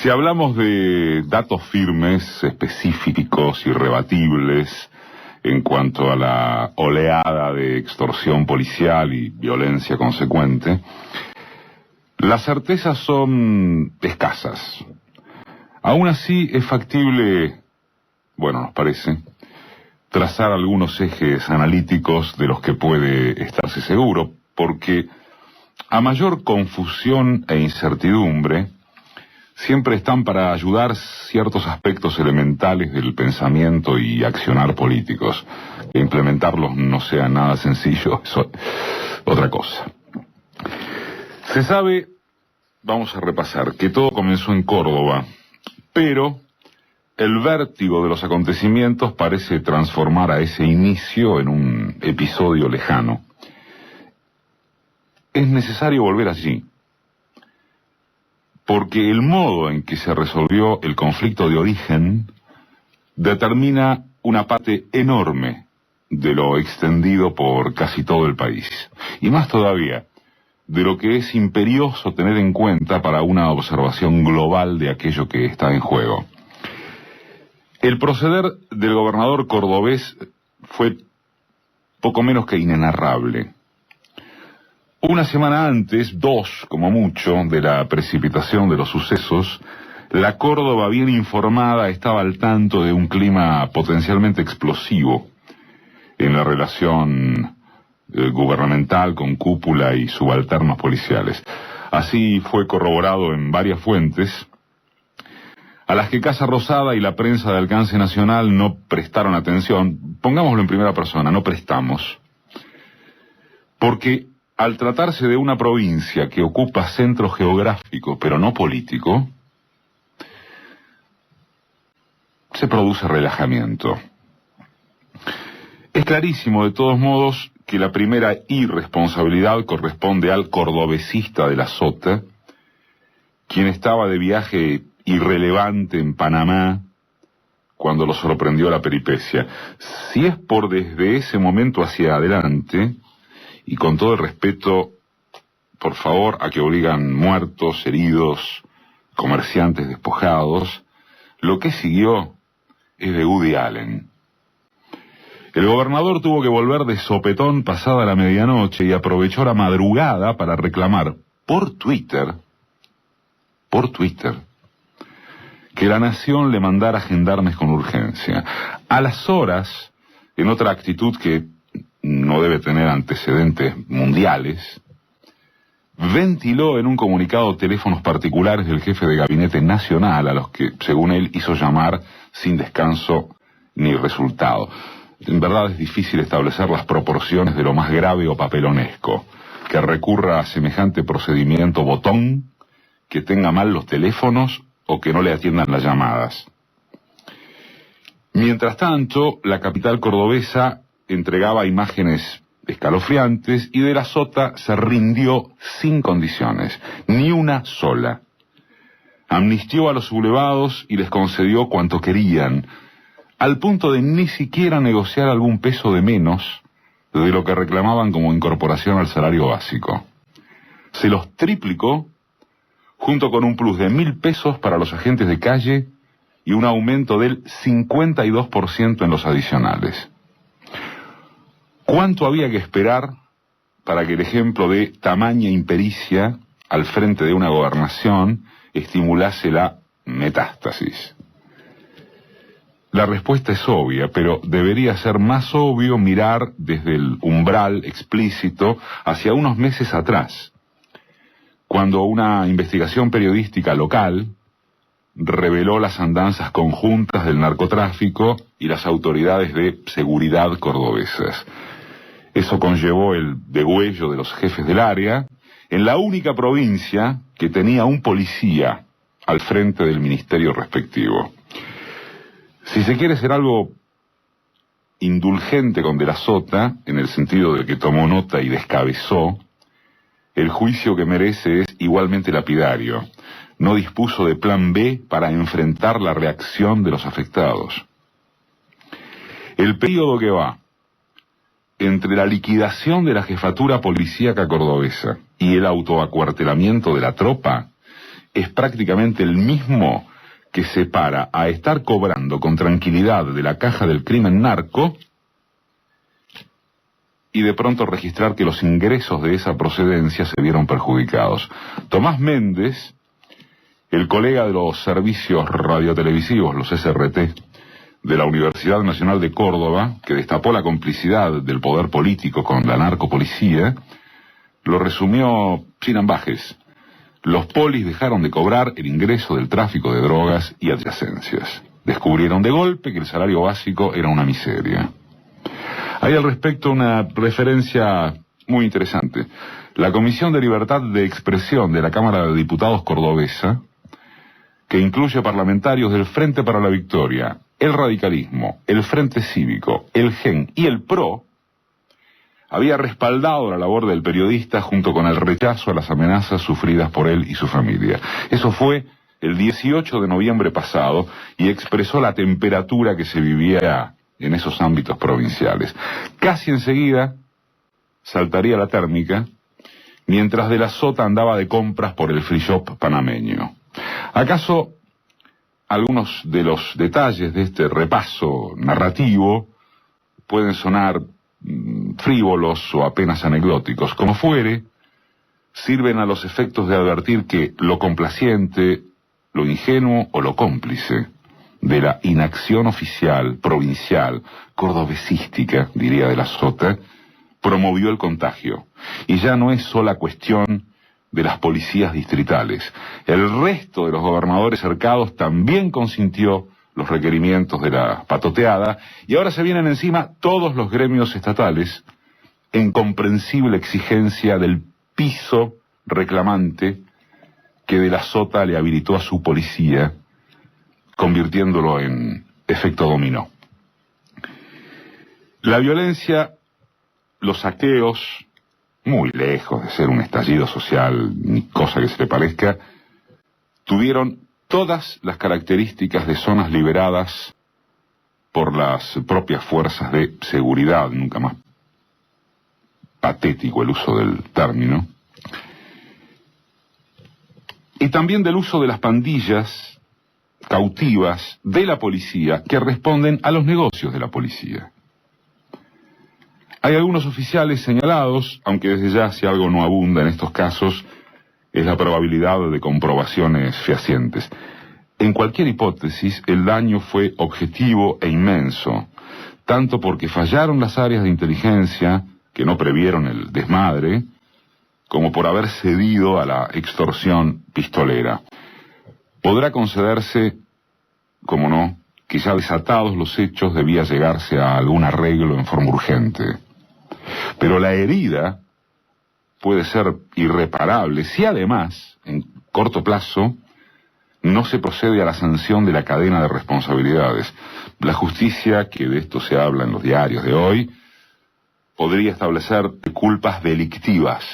Si hablamos de datos firmes, específicos, irrebatibles, en cuanto a la oleada de extorsión policial y violencia consecuente, las certezas son escasas. Aún así es factible, nos parece, trazar algunos ejes analíticos de los que puede estarse seguro, porque a mayor confusión e incertidumbre, siempre están para ayudar ciertos aspectos elementales del pensamiento y accionar políticos. Que implementarlos no sea nada sencillo, eso es otra cosa. Se sabe, vamos a repasar, que todo comenzó en Córdoba, pero el vértigo de los acontecimientos parece transformar a ese inicio en un episodio lejano. Es necesario volver allí, porque el modo en que se resolvió el conflicto de origen determina una parte enorme de lo extendido por casi todo el país. Y más todavía, de lo que es imperioso tener en cuenta para una observación global de aquello que está en juego. El proceder del gobernador cordobés fue poco menos que inenarrable. Una semana antes, 2 como mucho, de la precipitación de los sucesos, la Córdoba bien informada estaba al tanto de un clima potencialmente explosivo en la relación gubernamental con cúpula y subalternos policiales. Así fue corroborado en varias fuentes, a las que Casa Rosada y la prensa de alcance nacional no prestaron atención. Pongámoslo en primera persona, no prestamos, porque al tratarse de una provincia que ocupa centro geográfico, pero no político, se produce relajamiento. Es clarísimo, de todos modos, que la primera irresponsabilidad corresponde al cordobesista de la Sota, quien estaba de viaje irrelevante en Panamá cuando lo sorprendió la peripecia. Si es por desde ese momento hacia adelante, y con todo el respeto, por favor, a que obligan muertos, heridos, comerciantes despojados, lo que siguió es de Woody Allen. El gobernador tuvo que volver de sopetón pasada la medianoche y aprovechó la madrugada para reclamar por Twitter, que la nación le mandara gendarmes con urgencia. A las horas, en otra actitud que no debe tener antecedentes mundiales, ventiló en un comunicado teléfonos particulares del jefe de gabinete nacional, a los que, según él, hizo llamar sin descanso ni resultado. En verdad es difícil establecer las proporciones de lo más grave o papelonesco, que recurra a semejante procedimiento botón, que tenga mal los teléfonos o que no le atiendan las llamadas. Mientras tanto, la capital cordobesa entregaba imágenes escalofriantes y de la Sota se rindió sin condiciones, ni una sola. Amnistió a los sublevados y les concedió cuanto querían, al punto de ni siquiera negociar algún peso de menos de lo que reclamaban como incorporación al salario básico. Se los triplicó, junto con un plus de 1.000 pesos para los agentes de calle y un aumento del 52% en los adicionales. ¿Cuánto había que esperar para que el ejemplo de tamaña impericia al frente de una gobernación estimulase la metástasis? La respuesta es obvia, pero debería ser más obvio mirar desde el umbral explícito hacia unos meses atrás, cuando una investigación periodística local reveló las andanzas conjuntas del narcotráfico y las autoridades de seguridad cordobesas. Eso conllevó el degüello de los jefes del área en la única provincia que tenía un policía al frente del ministerio respectivo. Si se quiere ser algo indulgente con De la Sota, en el sentido de que tomó nota y descabezó, el juicio que merece es igualmente lapidario. No dispuso de plan B para enfrentar la reacción de los afectados. El periodo que va entre la liquidación de la jefatura policíaca cordobesa y el autoacuartelamiento de la tropa es prácticamente el mismo que separa a estar cobrando con tranquilidad de la caja del crimen narco y de pronto registrar que los ingresos de esa procedencia se vieron perjudicados. Tomás Méndez, el colega de los servicios radiotelevisivos, los SRT, de la Universidad Nacional de Córdoba, que destapó la complicidad del poder político con la narcopolicía, lo resumió sin ambajes. Los polis dejaron de cobrar el ingreso del tráfico de drogas y adyacencias. Descubrieron de golpe que el salario básico era una miseria. Hay al respecto una referencia muy interesante. La Comisión de Libertad de Expresión de la Cámara de Diputados cordobesa, que incluye parlamentarios del Frente para la Victoria, el radicalismo, el Frente Cívico, el GEN y el PRO, había respaldado la labor del periodista junto con el rechazo a las amenazas sufridas por él y su familia. Eso fue el 18 de noviembre pasado y expresó la temperatura que se vivía en esos ámbitos provinciales. Casi enseguida saltaría la térmica, mientras De la Sota andaba de compras por el free shop panameño. ¿Acaso algunos de los detalles de este repaso narrativo pueden sonar frívolos o apenas anecdóticos? Como fuere, sirven a los efectos de advertir que lo complaciente, lo ingenuo o lo cómplice de la inacción oficial, provincial, cordobesística, diría De la Sota, promovió el contagio. Y ya no es sola cuestión de las policías distritales. El resto de los gobernadores cercados también consintió los requerimientos de la patoteada, y ahora se vienen encima todos los gremios estatales en comprensible exigencia del piso reclamante que De la Sota le habilitó a su policía, convirtiéndolo en efecto dominó. La violencia, los saqueos, muy lejos de ser un estallido social, ni cosa que se le parezca, tuvieron todas las características de zonas liberadas por las propias fuerzas de seguridad, nunca más patético el uso del término, y también del uso de las pandillas cautivas de la policía que responden a los negocios de la policía. Hay algunos oficiales señalados, aunque desde ya si algo no abunda en estos casos es la probabilidad de comprobaciones fehacientes. En cualquier hipótesis, el daño fue objetivo e inmenso, tanto porque fallaron las áreas de inteligencia que no previeron el desmadre, como por haber cedido a la extorsión pistolera. Podrá concederse, como no, que ya desatados los hechos debía llegarse a algún arreglo en forma urgente. Pero la herida puede ser irreparable si además, en corto plazo, no se procede a la sanción de la cadena de responsabilidades. La justicia, que de esto se habla en los diarios de hoy, podría establecer culpas delictivas,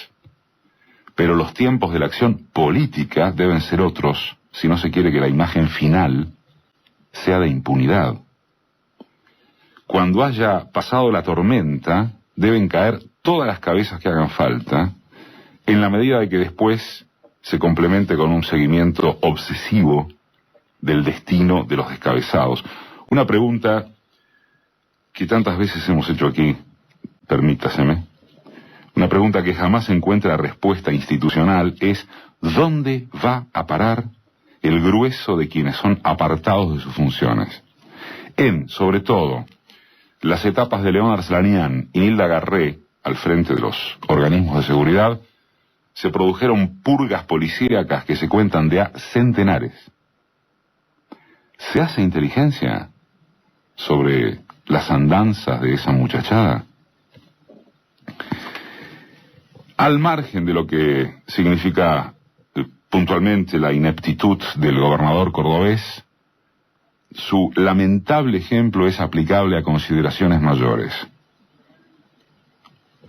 pero los tiempos de la acción política deben ser otros si no se quiere que la imagen final sea de impunidad. Cuando haya pasado la tormenta, deben caer todas las cabezas que hagan falta, en la medida de que después se complemente con un seguimiento obsesivo del destino de los descabezados. Una pregunta que tantas veces hemos hecho aquí, permítaseme, una pregunta que jamás encuentra respuesta institucional es: ¿dónde va a parar el grueso de quienes son apartados de sus funciones? Sobre todo, las etapas de León Arslanian y Nilda Garré, al frente de los organismos de seguridad, se produjeron purgas policíacas que se cuentan de a centenares. ¿Se hace inteligencia sobre las andanzas de esa muchachada? Al margen de lo que significa puntualmente la ineptitud del gobernador cordobés, su lamentable ejemplo es aplicable a consideraciones mayores.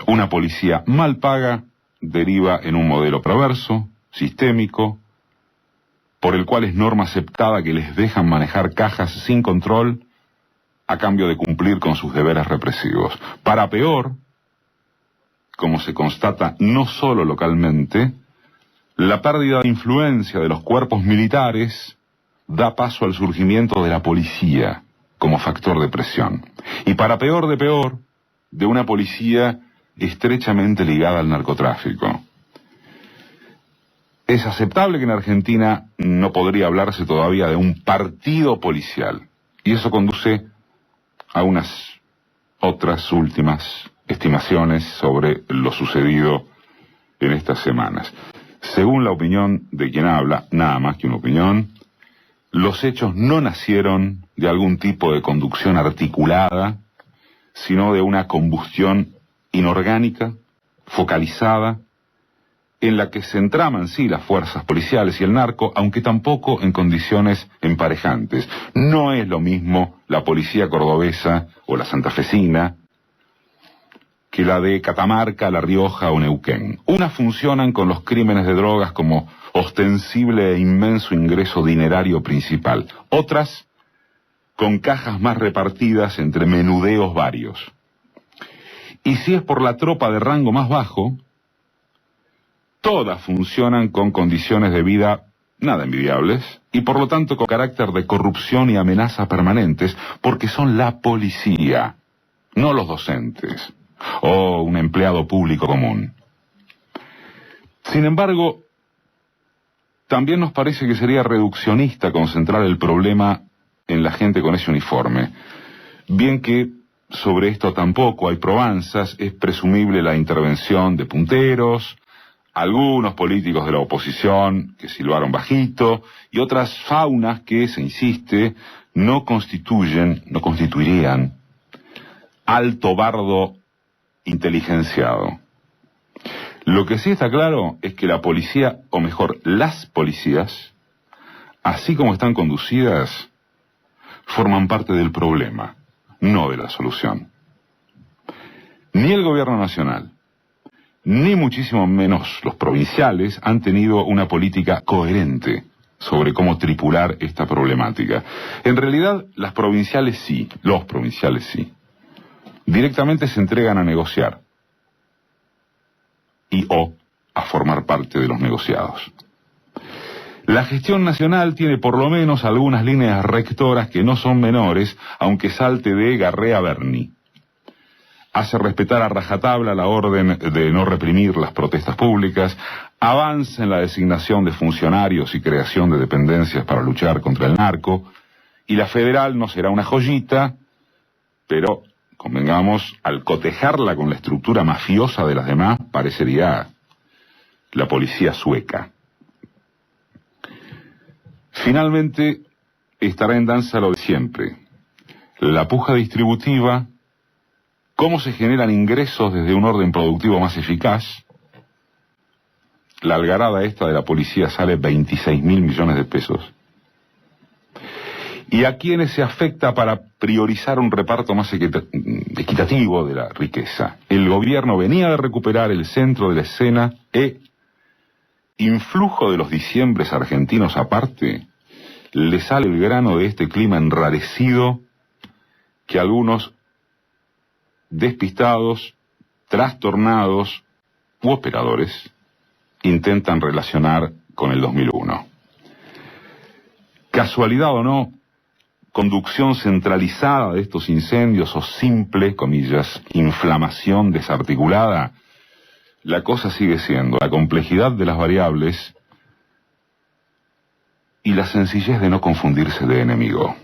Una policía mal paga deriva en un modelo perverso, sistémico, por el cual es norma aceptada que les dejan manejar cajas sin control a cambio de cumplir con sus deberes represivos. Para peor, como se constata no solo localmente, La pérdida de influencia de los cuerpos militares da paso al surgimiento de la policía como factor de presión. Y para peor, de una policía estrechamente ligada al narcotráfico. Es aceptable que en Argentina no podría hablarse todavía de un partido policial. Y eso conduce a unas otras últimas estimaciones sobre lo sucedido en estas semanas. Según la opinión de quien habla, nada más que una opinión, los hechos no nacieron de algún tipo de conducción articulada, sino de una combustión inorgánica, focalizada, en la que se entraman sí las fuerzas policiales y el narco, aunque tampoco en condiciones emparejantes. No es lo mismo la policía cordobesa o la santafesina que la de Catamarca, La Rioja o Neuquén. Unas funcionan con los crímenes de drogas como ostensible e inmenso ingreso dinerario principal. Otras con cajas más repartidas entre menudeos varios. Y si es por la tropa de rango más bajo, todas funcionan con condiciones de vida nada envidiables y por lo tanto con carácter de corrupción y amenaza permanentes, porque son la policía, no los docentes o un empleado público común. Sin embargo, también nos parece que sería reduccionista concentrar el problema en la gente con ese uniforme. Bien que sobre esto tampoco hay probanzas, es presumible la intervención de punteros, algunos políticos de la oposición que silbaron bajito, y otras faunas que, se insiste, no constituirían alto bardo inteligenciado. Lo que sí está claro es que la policía, o mejor, las policías, así como están conducidas, forman parte del problema, no de la solución. Ni el gobierno nacional, ni muchísimo menos los provinciales han tenido una política coherente sobre cómo tripular esta problemática. En realidad, los provinciales sí, directamente se entregan a negociar y o a formar parte de los negociados. La gestión nacional tiene por lo menos algunas líneas rectoras que no son menores, aunque salte de Garré a Berni. Hace respetar a rajatabla la orden de no reprimir las protestas públicas, avanza en la designación de funcionarios y creación de dependencias para luchar contra el narco, y la federal no será una joyita, pero, convengamos, al cotejarla con la estructura mafiosa de las demás, parecería la policía sueca. Finalmente, estará en danza lo de siempre. La puja distributiva, cómo se generan ingresos desde un orden productivo más eficaz. La algarada esta de la policía sale 26.000 millones de pesos. ¿Y a quiénes se afecta para priorizar un reparto más equitativo de la riqueza? El gobierno venía de recuperar el centro de la escena influjo de los diciembres argentinos aparte, le sale el grano de este clima enrarecido que algunos despistados, trastornados u operadores intentan relacionar con el 2001. Casualidad o no, conducción centralizada de estos incendios o simple, comillas, inflamación desarticulada, la cosa sigue siendo la complejidad de las variables y la sencillez de no confundirse de enemigo.